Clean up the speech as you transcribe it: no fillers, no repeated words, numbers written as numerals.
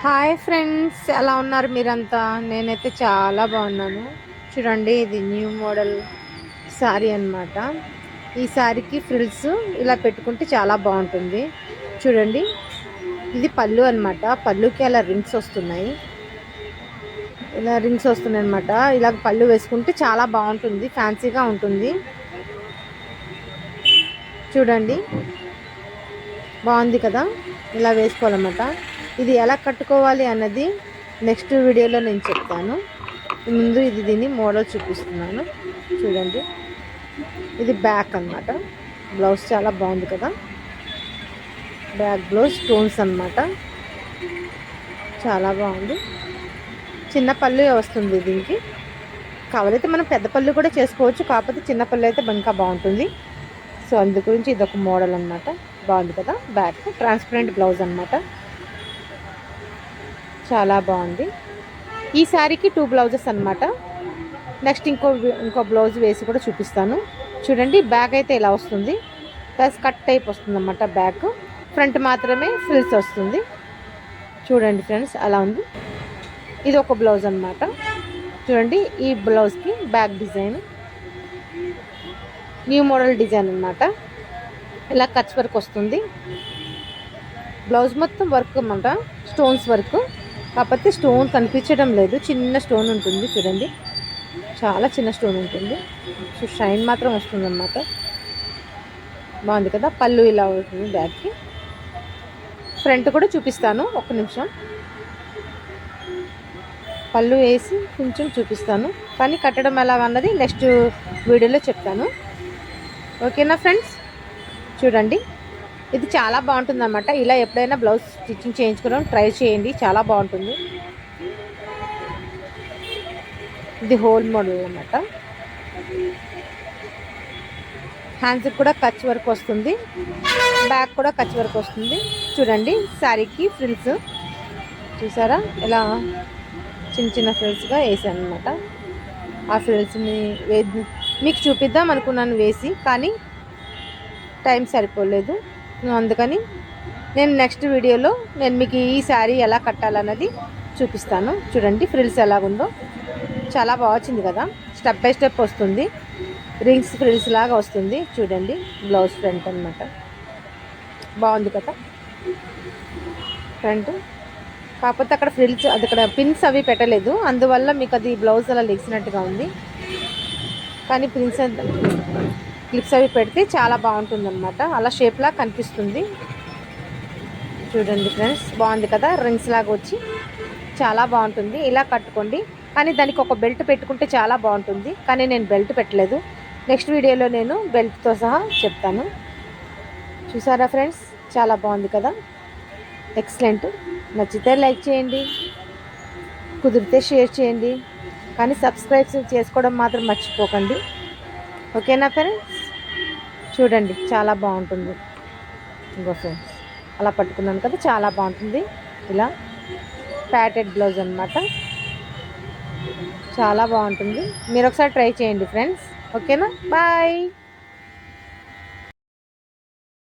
Hi friends, ఎలా ఉన్నారు మీరంతా? నేనైతే చాలా బాగున్నాను. చూడండి, ఇది న్యూ మోడల్ శారీ అన్నమాట. ఈ శారీకి ఫ్రిల్స్ ఇలా పెట్టుకుంటే చాలా బాగుంటుంది. చూడండి, ఇది పళ్ళు అన్నమాట. పళ్ళుకి అలా రింగ్స్ వస్తున్నాయి, ఇలా రింగ్స్ వస్తున్నాయి అన్నమాట. ఇలా పళ్ళు వేసుకుంటే చాలా బాగుంటుంది, ఫ్యాన్సీగా ఉంటుంది. చూడండి, బాగుంది కదా. ఇలా వేసుకోవాలన్నమాట. ఇది ఎలా కట్టుకోవాలి అన్నది నెక్స్ట్ వీడియోలో నేను చెప్తాను. ముందు దీన్ని మోడల్ చూపిస్తున్నాను. చూడండి, ఇది బ్యాక్ అన్నమాట. బ్లౌజ్ చాలా బాగుంది కదా. బ్యాక్ బ్లౌజ్ స్టోన్స్ అన్నమాట. చాలా బాగుంది. చిన్న పళ్ళు వస్తుంది దీనికి. కావాలైతే మనం పెద్ద పళ్ళు కూడా చేసుకోవచ్చు, కాకపోతే చిన్న పళ్ళు అయితే ఇంకా బాగుంటుంది. సో అందు గురించి ఇది ఒక మోడల్ అన్నమాట. బాగుంది కదా. బ్యాక్ ట్రాన్స్పరెంట్ బ్లౌజ్ అన్నమాట. చాలా బాగుంది. ఈ శారీకి 2 బ్లౌజెస్ అన్నమాట. నెక్స్ట్ ఇంకో బ్లౌజ్ వేసి కూడా చూపిస్తాను. చూడండి, బ్యాక్ అయితే ఇలా వస్తుంది, ప్లస్ కట్ టైప్ వస్తుంది అన్నమాట. బ్యాక్ ఫ్రంట్ మాత్రమే ఫ్రిల్స్ వస్తుంది. చూడండి ఫ్రెండ్స్, అలా ఉంది. ఇది ఒక బ్లౌజ్ అన్నమాట. చూడండి, ఈ బ్లౌజ్కి back design new model design అన్నమాట. ఇలా కచ్ వర్క్ వస్తుంది. బ్లౌజ్ మొత్తం వర్క్ అన్నమాట, స్టోన్స్ వర్క్. కాకపోతే స్టోన్ కనిపించడం లేదు, చిన్న స్టోన్ ఉంటుంది. చూడండి, చాలా చిన్న స్టోన్ ఉంటుంది. సో షైన్ మాత్రం వస్తుంది అన్నమాట. బాగుంది కదా. పళ్ళు ఇలా ఉంటుంది బ్యాగ్కి. ఫ్రంట్ కూడా చూపిస్తాను, ఒక్క నిమిషం. పళ్ళు వేసి కొంచెం చూపిస్తాను, కానీ కట్టడం ఎలా అన్నది నెక్స్ట్ వీడియోలో చెప్తాను. ఓకేనా ఫ్రెండ్స్? చూడండి, ఇది చాలా బాగుంటుంది అన్నమాట. ఇలా ఎప్పుడైనా బ్లౌజ్ స్టిచ్చింగ్ చేయించుకోవడం ట్రై చేయండి, చాలా బాగుంటుంది. ఇది హోల్ మోడల్ అన్నమాట. హ్యాండ్స్కి కూడా కచ్ వర్క్ వస్తుంది, బ్యాక్ కూడా కచ్ వర్క్ వస్తుంది. చూడండి, శారీకి ఫ్రిల్స్ చూసారా, ఇలా చిన్న చిన్న ఫ్రిల్స్గా వేసాను అనమాట. ఆ ఫ్రిల్స్ని మీకు చూపిద్దాం అనుకున్నాను వేసి, కానీ టైం సరిపోలేదు. అందుకని నేను నెక్స్ట్ వీడియోలో మీకు ఈ శారీ ఎలా కట్టాలన్నది చూపిస్తాను. చూడండి, ఫ్రిల్స్ ఎలాగుందో చాలా బాగా వచ్చింది కదా. స్టెప్ బై స్టెప్ వస్తుంది, రింగ్స్ ఫ్రిల్స్ లాగా వస్తుంది. చూడండి, బ్లౌజ్ ఫ్రంట్ అన్నమాట. బాగుంది కదా ఫ్రంట్. కాకపోతే అక్కడ ఫ్రిల్స్, అక్కడ పిన్స్ అవి పెట్టలేదు, అందువల్ల మీకు అది బ్లౌజ్ అలా లెగిసినట్టుగా ఉంది. కానీ పిన్స్ క్లిప్స్ అవి పెడితే చాలా బాగుంటుంది అన్నమాట. అలా షేప్లా కనిపిస్తుంది. చూడండి ఫ్రెండ్స్, బాగుంది కదా. రింగ్స్ లాగా వచ్చి చాలా బాగుంటుంది. ఇలా కట్టుకోండి, కానీ దానికి ఒక బెల్ట్ పెట్టుకుంటే చాలా బాగుంటుంది. కానీ నేను బెల్ట్ పెట్టలేదు, నెక్స్ట్ వీడియోలో నేను బెల్ట్తో సహా చెప్తాను. చూసారా ఫ్రెండ్స్, చాలా బాగుంది కదా. ఎక్సలెంట్. నచ్చితే లైక్ చేయండి, కుదిరితే షేర్ చేయండి, కానీ సబ్స్క్రైబ్ చేసుకోవడం మాత్రం మర్చిపోకండి. ఓకేనా ఫ్రెండ్స్? చూడండి, చాలా బాగుంటుంది. ఇంకో ఫ్రెండ్స్, అలా పట్టుకున్నాను కదా, చాలా బాగుంటుంది. ఇలా ప్యాటెడ్ బ్లౌజ్ అన్నమాట. చాలా బాగుంటుంది. మీరు ఒకసారి ట్రై చేయండి ఫ్రెండ్స్. ఓకేనా? బాయ్.